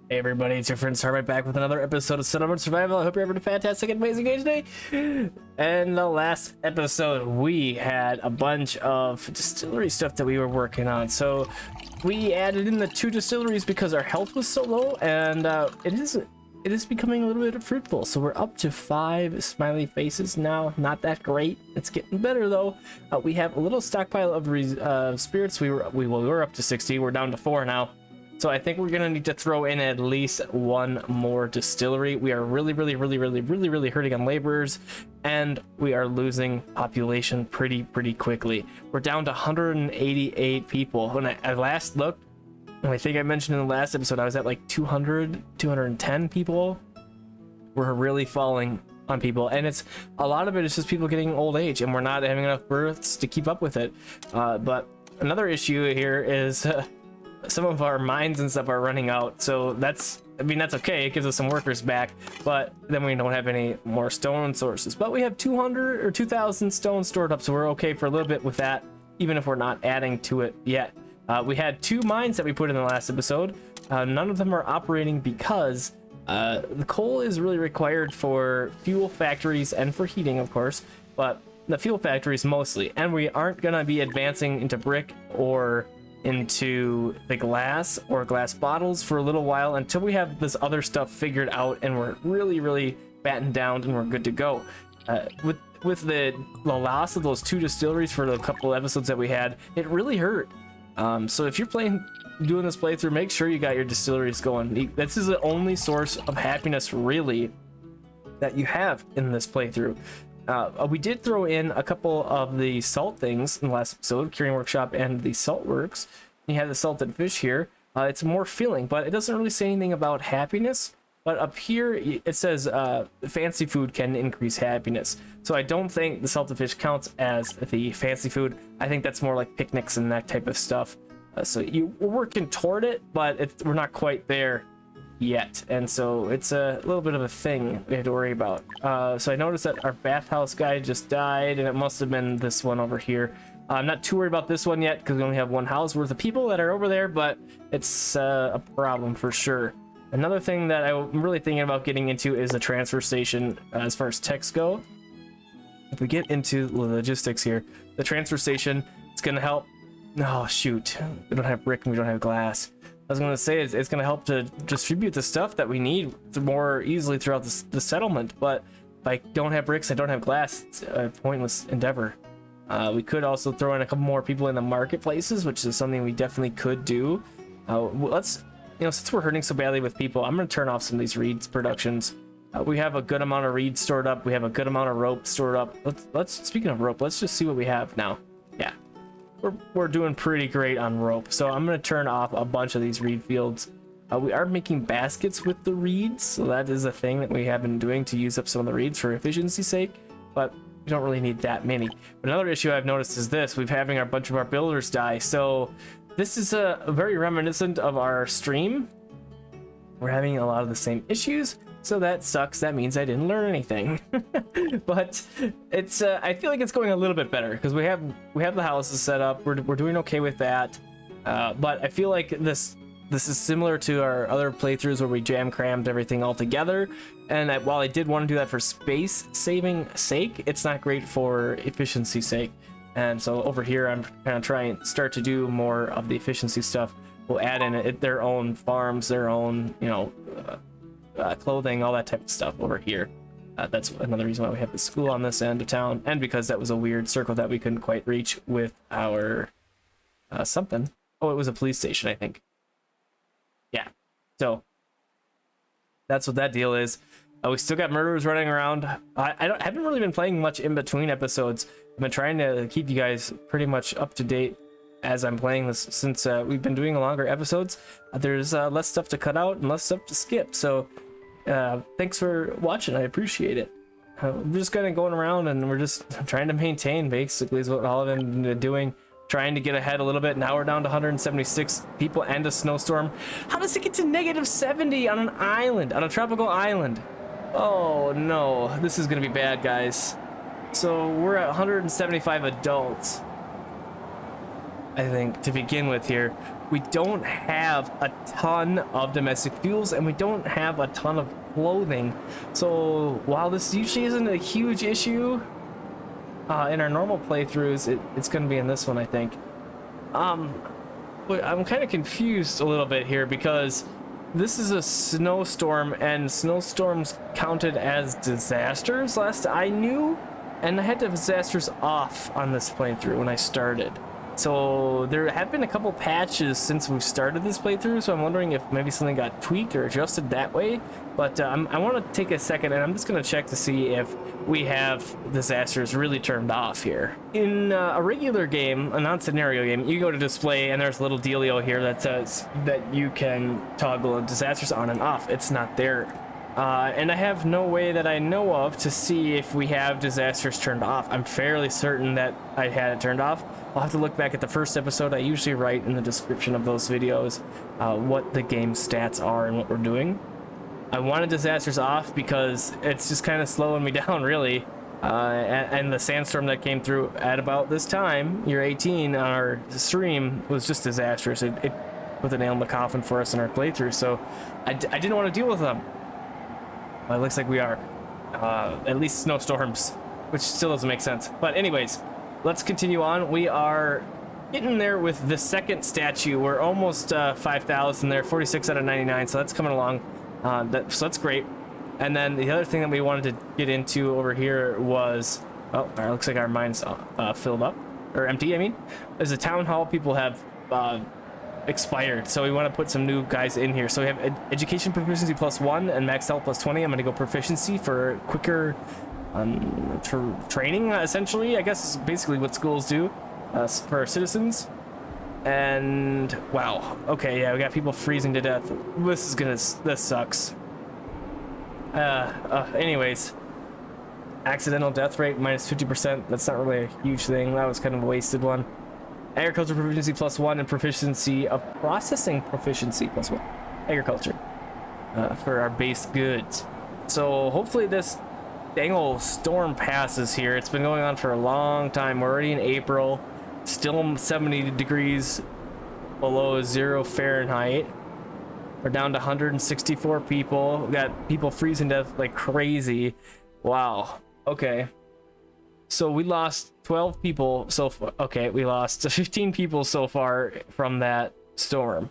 Hey everybody, it's your friend Sarmate back with another episode of Settlement Survival. I hope you're having a fantastic and amazing day today. And the last episode, we had a bunch of distillery stuff that we were working on. So we added in the 2 distilleries because our health was so low, and it is becoming a little bit fruitful. So we're up to 5 smiley faces now. Not that great. It's getting better though. We have a little stockpile of spirits. We were up to 60. We're down to 4 now. So I think we're gonna need to throw in at least 1 more distillery. We are really hurting on laborers, and we are losing population pretty quickly. We're down to 188 people. When I last looked, and I think I mentioned in the last episode, I was at like 210 people. We're really falling on people, and it's a lot of it is just people getting old age, and we're not having enough births to keep up with it. But another issue here is some of our mines and stuff are running out, so that's okay. It gives us some workers back, but then we don't have any more stone sources. But we have 200 or 2,000 stone stored up, so we're okay for a little bit with that, even if we're not adding to it yet. We had 2 mines that we put in the last episode. None of them are operating because the coal is really required for fuel factories and for heating, of course, but the fuel factories mostly. And we aren't gonna be advancing into brick or into the glass or glass bottles for a little while until we have this other stuff figured out and we're really battened down and we're good to go. With the loss of those 2 distilleries for the couple episodes that we had, it really hurt. So if you're doing this playthrough, make sure you got your distilleries going. This is the only source of happiness really that you have in this playthrough. We did throw in a couple of the salt things in the last episode, Curing Workshop and the Salt Works. You have the salted fish here. It's more filling, but it doesn't really say anything about happiness. But up here, it says fancy food can increase happiness. So I don't think the salted fish counts as the fancy food. I think that's more like picnics and that type of stuff. So we're working toward it, but we're not quite there yet, and so it's a little bit of a thing we have to worry about. So I noticed that our bathhouse guy just died, and it must have been this one over here. I'm not too worried about this one yet because we only have 1 house worth of people that are over there, but it's a problem for sure. Another thing that I'm really thinking about getting into is a transfer station as far as techs go. If we get into the logistics here, the transfer station, it's gonna help. Oh shoot, we don't have brick and we don't have glass. I was going to say it's going to help to distribute the stuff that we need more easily throughout the settlement, but if I don't have bricks, I don't have glass, it's a pointless endeavor. We could also throw in a couple more people in the marketplaces, which is something we definitely could do. Since we're hurting so badly with people, I'm going to turn off some of these reeds productions. We have a good amount of reeds stored up. We have a good amount of rope stored up. Speaking of rope, let's just see what we have now. Yeah. We're doing pretty great on rope, so I'm going to turn off a bunch of these reed fields. We are making baskets with the reeds, so that is a thing that we have been doing to use up some of the reeds for efficiency's sake, but we don't really need that many. But another issue I've noticed is this: we've having a bunch of our builders die, so this is a very reminiscent of our stream. We're having a lot of the same issues, so that sucks. That means I didn't learn anything. But it's I feel like it's going a little bit better because we have the houses set up. We're doing okay with that. But I feel like this is similar to our other playthroughs where we jam crammed everything all together. And while I did want to do that for space saving sake, it's not great for efficiency sake. And so over here, I'm kind of trying to start to do more of the efficiency stuff. We'll add in their own farms, their own, clothing, all that type of stuff over here. That's another reason why we have the school on this end of town, and because that was a weird circle that we couldn't quite reach with our something. Oh, it was a police station, I think. Yeah, so that's what that deal is. We still got murderers running around. I haven't really been playing much in between episodes. I've been trying to keep you guys pretty much up to date as I'm playing this, since we've been doing longer episodes. There's less stuff to cut out and less stuff to skip, so thanks for watching. I appreciate it. We're just kind of going around and we're just trying to maintain, basically, is what all of them been doing, trying to get ahead a little bit. Now we're down to 176 people and a snowstorm. How does it get to -70 on an island, on a tropical island? Oh no, this is gonna be bad, guys. So we're at 175 adults, I think, to begin with here. we don't have a ton of domestic fuels and we don't have a ton of clothing. So while this usually isn't a huge issue in our normal playthroughs, it's going to be in this one, I think. But I'm kind of confused a little bit here because this is a snowstorm and snowstorms counted as disasters last I knew, and I had disasters off on this playthrough when I started. So there have been a couple patches since we've started this playthrough, so I'm wondering if maybe something got tweaked or adjusted that way. But I want to take a second and I'm just going to check to see if we have disasters really turned off here. In a regular game, a non-scenario game, you go to display and there's a little dealio here that says that you can toggle disasters on and off. It's not there. And I have no way that I know of to see if we have disasters turned off. I'm fairly certain that I had it turned off. I'll have to look back at the first episode. I usually write in the description of those videos what the game stats are and what we're doing. I wanted disasters off because it's just kind of slowing me down, really. And the sandstorm that came through at about this time, year 18, on our stream was just disastrous. It put the nail in the coffin for us in our playthrough, so I didn't want to deal with them. Well, it looks like we are. At least snowstorms, which still doesn't make sense. But anyways, let's continue on. We are getting there with the second statue. We're almost 5,000 there, 46 out of 99, so that's coming along. So that's great. And then the other thing that we wanted to get into over here was... Oh, it looks like our mine's filled up. Or empty, I mean. There's a town hall. People have... expired, so we want to put some new guys in here. So we have education proficiency +1 and max health +20. I'm going to go proficiency for quicker for training, essentially. I guess is basically what schools do for our citizens. And wow, okay, yeah, we got people freezing to death. This sucks. Anyways, accidental death rate -50%. That's not really a huge thing. That was kind of a wasted one. Agriculture proficiency +1 and proficiency of processing proficiency +1. Agriculture for our base goods. So hopefully this dang old storm passes here. It's been going on for a long time. We're already in April. Still 70 degrees below 0 Fahrenheit. We're down to 164 people. We got people freezing to death like crazy. Wow. Okay. So we lost 12 people so far. Okay, we lost 15 people so far from that storm.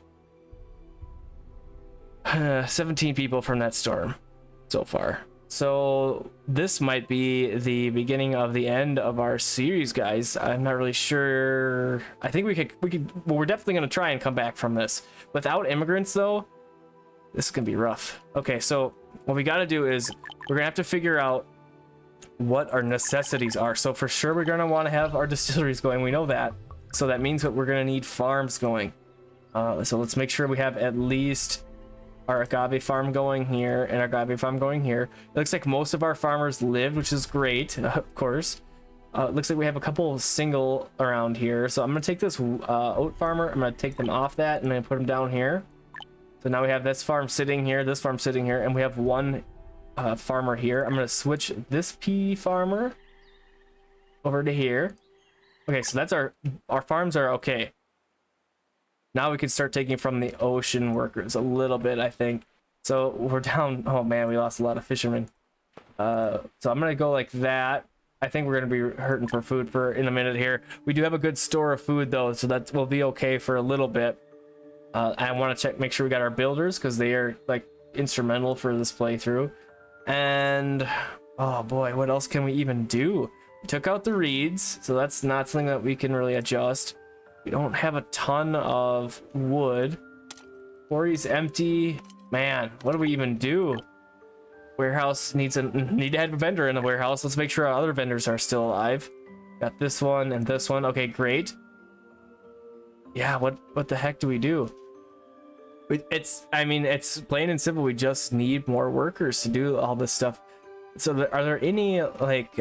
17 people from that storm so far. So this might be the beginning of the end of our series, guys. I'm not really sure. I think we could, well, we're definitely going to try and come back from this. Without immigrants, though, this is going to be rough. Okay, so what we got to do is we're going to have to figure out what our necessities are. So for sure we're going to want to have our distilleries going. We know that. So that means that we're going to need farms going. So let's make sure we have at least our agave farm going here and our agave farm going here. It looks like most of our farmers lived, which is great, of course. It looks like we have a couple single around here. So I'm going to take this oat farmer. I'm going to take them off that and then put them down here. So now we have this farm sitting here, this farm sitting here, and we have one farmer here. I'm going to switch this pea farmer over to here. Okay, so that's our farms are okay. Now we can start taking from the ocean workers a little bit, I think. So we're down. Oh man, we lost a lot of fishermen. So I'm going to go like that. I think we're going to be hurting for food in a minute here. We do have a good store of food though, so that will be okay for a little bit. I want to make sure we got our builders because they are like instrumental for this playthrough. And oh boy, what else can we even do? We took out the reeds, so that's not something that we can really adjust. We don't have a ton of wood. Quarry's empty. Man, what do we even do? Warehouse need to have a vendor in the warehouse. Let's make sure our other vendors are still alive. Got this one and this one. Okay, great. Yeah, what the heck do we do? I mean, it's plain and simple. We just need more workers to do all this stuff. So are there any like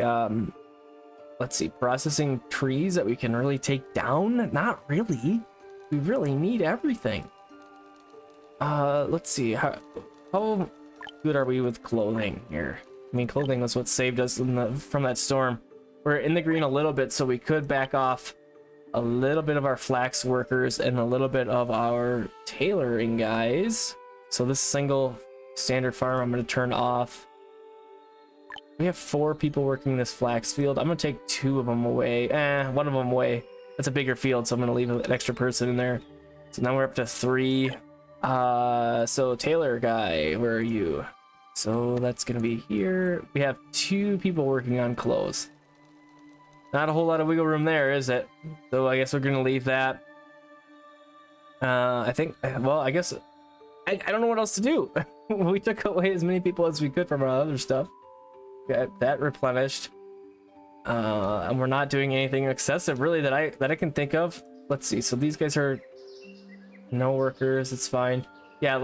let's see, processing trees that we can really take down? Not really. We really need everything. Let's see, how good are we with clothing here? I mean, clothing was what saved us from that storm. We're in the green a little bit, so we could back off a little bit of our flax workers and a little bit of our tailoring guys. So this single standard farm I'm going to turn off. We have 4 people working this flax field. I'm going to take 2 of them away. One of them away. That's a bigger field, so I'm going to leave an extra person in there. So now we're up to 3. So tailor guy, where are you? So that's going to be here. We have 2 people working on clothes. Not a whole lot of wiggle room there, is it? So I guess we're going to leave that. I think, well, I guess, I don't know what else to do. We took away as many people as we could from our other stuff. Got that replenished. And we're not doing anything excessive, really, that I can think of. Let's see. So these guys are no workers. It's fine. Yeah,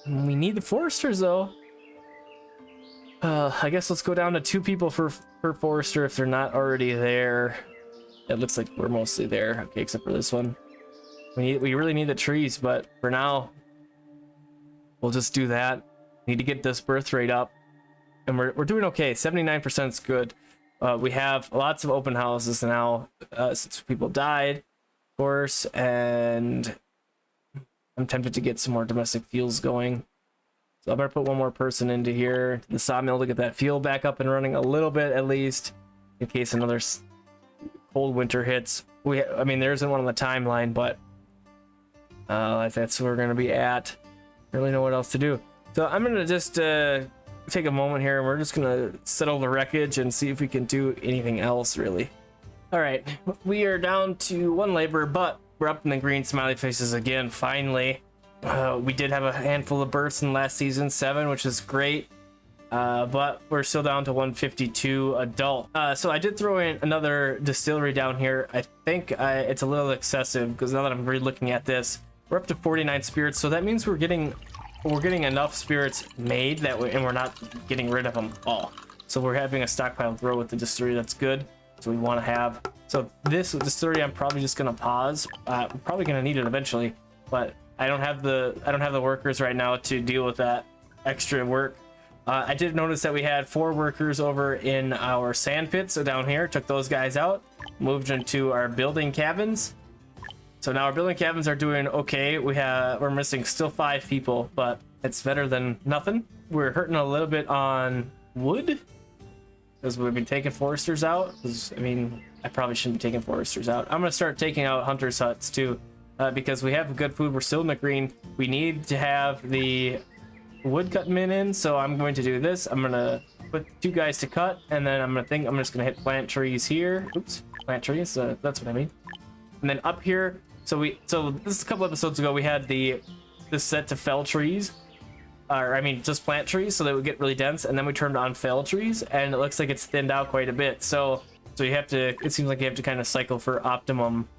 we need the foresters, though. I guess let's go down to 2 people per forester if they're not already there. It looks like we're mostly there. Okay, except for this one. We really need the trees, but for now, we'll just do that. Need to get this birth rate up, and we're doing okay. 79% is good. We have lots of open houses now since people died, of course, and I'm tempted to get some more domestic fuels going. So I'm gonna put one more person into here, the sawmill, to get that fuel back up and running a little bit at least, in case another cold winter hits. I mean, there isn't one on the timeline, but that's where we're gonna be at. Really know what else to do. So I'm gonna just take a moment here, and we're just gonna settle the wreckage and see if we can do anything else, really. All right, we are down to 1 labor, but we're up in the green smiley faces again, finally. We did have a handful of births in last season, 7, which is great, but we're still down to 152 adult. So I did throw in another distillery down here. I think it's a little excessive, because now that I'm re-looking at this, we're up to 49 spirits, so that means we're getting enough spirits made that and we're not getting rid of them all. So we're having a stockpile grow with the distillery. That's good. So we want to have. So this distillery, I'm probably just gonna pause. We're probably gonna need it eventually, but I don't have the workers right now to deal with that extra work. I did notice that we had 4 workers over in our sand pits, so down here. Took those guys out, moved into our building cabins. So now our building cabins are doing okay. We're missing still 5 people, but it's better than nothing. We're hurting a little bit on wood because we've been taking foresters out. I mean, I probably shouldn't be taking foresters out. I'm gonna start taking out hunters' huts too, because we have good food. We're still in the green. We need to have the wood cut men in, so I'm going to do this. I'm gonna put 2 guys to cut, and then I'm just gonna hit plant trees here. Oops, plant trees. That's what I mean. And then up here. So this is a couple episodes ago. We had this set to fell trees, or I mean just plant trees, so they would get really dense, and then we turned on fell trees, and it looks like it's thinned out quite a bit. So you have to. It seems like you have to kind of cycle for optimum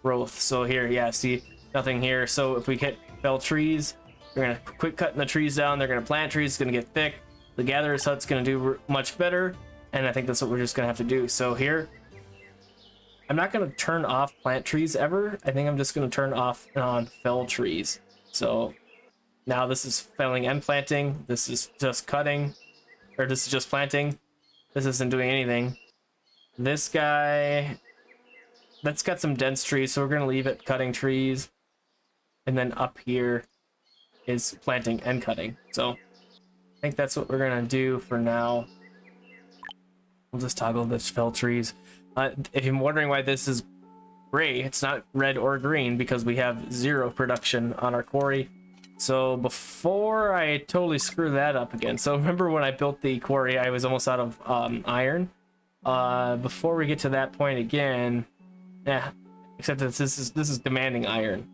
growth. So here, yeah, see nothing here. So if we hit fell trees, we're gonna quit cutting the trees down. They're gonna plant trees. It's gonna get thick. The gatherer's hut's gonna do much better, and I think that's what we're just gonna have to do. So here. I'm not going to turn off plant trees ever. I think I'm just going to turn off and on fell trees. So now this is felling and planting. This is just cutting, or this is just planting. This isn't doing anything. This guy, that's got some dense trees, so we're going to leave it cutting trees. And then up here is planting and cutting. So I think that's what we're going to do for now. We'll just toggle this fell trees. If you're wondering why this is gray, it's not red or green because we have 0 production on our quarry. So before I totally screw that up again, so remember when I built the quarry, I was almost out of iron. Before we get to that point again, yeah, except that this is demanding iron.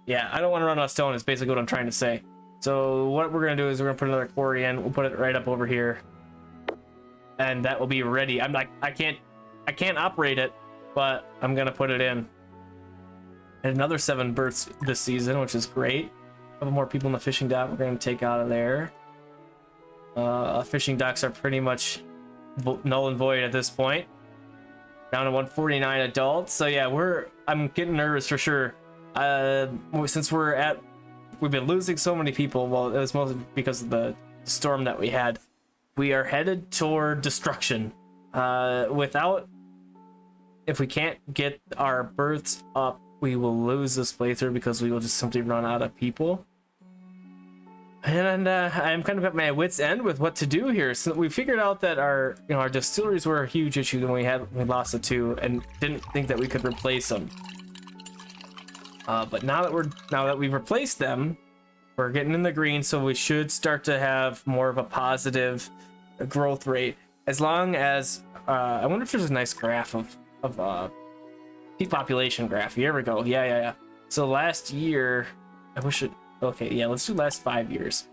Yeah, I don't want to run out of stone is basically what I'm trying to say. So what we're gonna do is we're gonna put another quarry in. We'll put it right up over here, and that will be ready. I can't operate it, but I'm gonna put it in. And another 7 births this season, which is great. A couple more people in the fishing dock we're gonna take out of there. Fishing docks are pretty much null and void at this point. Down to 149 adults. So yeah, I'm getting nervous for sure. Since we've been losing so many people. Well, it was mostly because of the storm that we had. We are headed toward destruction. Without if we can't get our births up, we will lose this playthrough because we will just simply run out of people. And I'm kind of at my wit's end with what to do here. So we figured out that our distilleries were a huge issue when we lost the 2 and didn't think that we could replace them. But now that we've replaced them, we're getting in the green, so we should start to have more of a positive growth rate. As long as I wonder if there's a nice graph of population graph. Here we go. Yeah. So last year, I wish it. Okay, yeah, let's do last 5 years.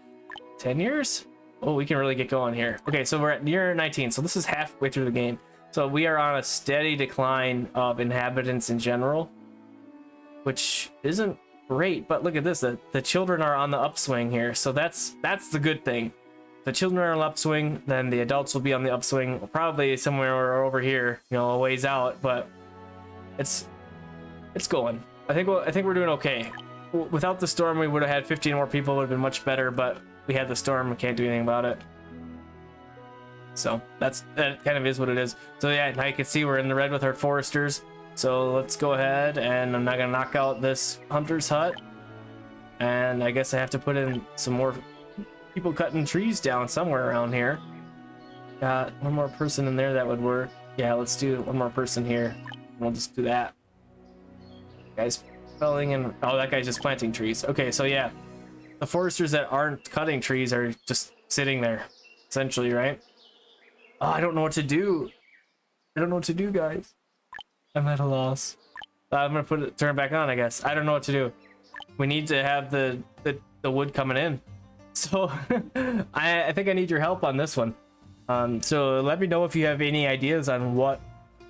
10 years? Oh, we can really get going here. Okay, so we're at year 19, so this is halfway through the game. So we are on a steady decline of inhabitants in general, which isn't great, but look at this. The children are on the upswing here, so that's the good thing. If the children are on the upswing, then the adults will be on the upswing, probably somewhere over here, a ways out, but it's going. I think we're doing okay. Without the storm, we would have had 15 more people, would have been much better, but we had the storm, we can't do anything about it. So that kind of is what it is. So yeah, now you can see we're in the red with our foresters. So let's go ahead, and I'm not gonna knock out this hunter's hut. And I guess I have to put in some more people cutting trees down somewhere around here. Got one more person in there that would work. Yeah, let's do one more person here. We'll just do that. Guys, felling and oh, that guy's just planting trees. Okay, so yeah, the foresters that aren't cutting trees are just sitting there, essentially, right? Oh, I don't know what to do. I don't know what to do, guys. I'm at a loss. I'm gonna turn it back on, I guess. I don't know what to do. We need to have the wood coming in. So I think I need your help on this one. So let me know if you have any ideas on what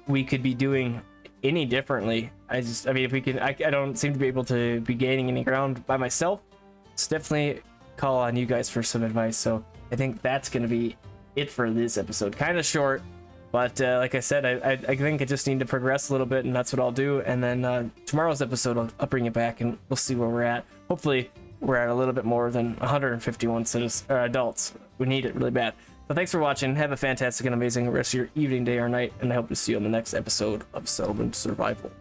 we could be doing any differently. I mean, if we can, I don't seem to be able to be gaining any ground by myself. It's definitely call on you guys for some advice. So I think that's gonna be it for this episode. Kind of short, but like I said, I think I just need to progress a little bit, and that's what I'll do. And then tomorrow's episode, I'll bring it back, and we'll see where we're at. Hopefully, we're at a little bit more than 151 adults. We need it really bad. So thanks for watching. Have a fantastic and amazing rest of your evening, day, or night, and I hope to see you on the next episode of Settlement Survival.